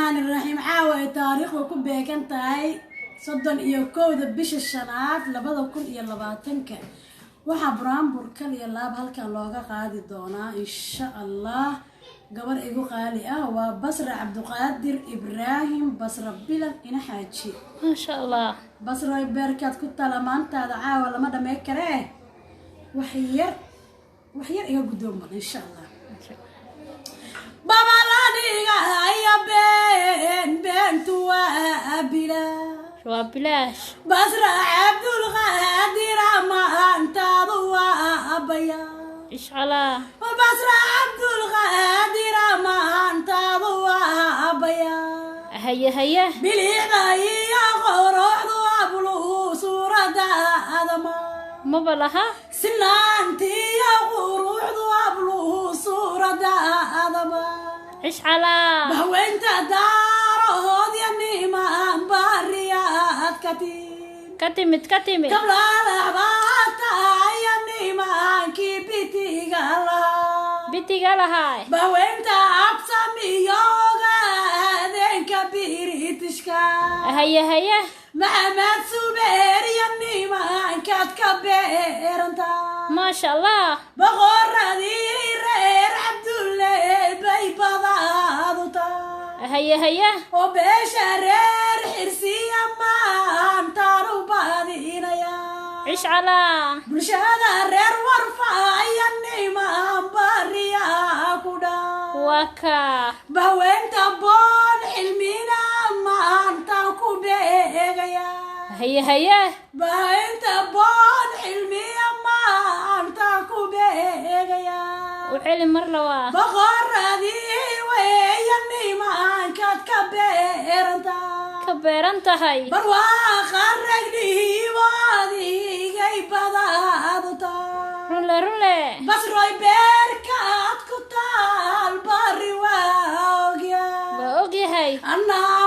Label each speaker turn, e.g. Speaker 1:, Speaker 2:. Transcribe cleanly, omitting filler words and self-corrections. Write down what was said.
Speaker 1: الرحمن الرحيم عاوي تاريخ وكون بيكنتاي صدن iyo kooda bisha shanaad 2020 waxa Brambur kaliya laab halkan looga qaadi doonaa insha Allah gabar igu qaali ah waa Basra Abduqaadir Ibrahim Basra Bilan ina xaaji
Speaker 2: ما شاء الله
Speaker 1: Basra beerkaad ku talamaantaada caawa lama dhamay kare wax yar iga gudoomo insha Allah baba la dhiga ya beentu waa
Speaker 2: بلاش
Speaker 1: Basra Abdulqaadir ma antaadu waa abaya
Speaker 2: إشعلا
Speaker 1: Basra Abdulqaadir ma antaadu waa abaya
Speaker 2: هيا
Speaker 1: biliida iyo qorooxdu ablu suurada adama
Speaker 2: ما بلها
Speaker 1: sinaantiya quruxdu ablu suurada adama
Speaker 2: إشعلا
Speaker 1: bahweynta daarood ya niman bariyad
Speaker 2: كتمت
Speaker 1: qabla labaata ya nimankii bitiga lahaa
Speaker 2: بنتي قالها
Speaker 1: bahweynta absamiyoga adeenka biritishka
Speaker 2: هيا
Speaker 1: maxamed subeer ya nimankaad ka beeranta
Speaker 2: ما شاء الله
Speaker 1: boqoradii reer cabdulle bay badaadu tahay
Speaker 2: هيا
Speaker 1: oo beesha reer xirsiya maantaan u baadinaya
Speaker 2: إشعلا
Speaker 1: bulshada reer warfaaya niman bariya ku dhaa
Speaker 2: وكا
Speaker 1: bahweynta boon xilmina maantaan ku beegaya
Speaker 2: هيا
Speaker 1: bahweynta boon xilmiya maantaan ku beegaya
Speaker 2: وحلي مرلوا
Speaker 1: boqoradii weeya nimankaad ka beeranta
Speaker 2: كبيرنت هاي
Speaker 1: barwaaqa ragdhiibodigay badaadu tahay
Speaker 2: رولي
Speaker 1: basroy beerkaad ku taal bari waa ogya
Speaker 2: بأوجي هاي
Speaker 1: anaa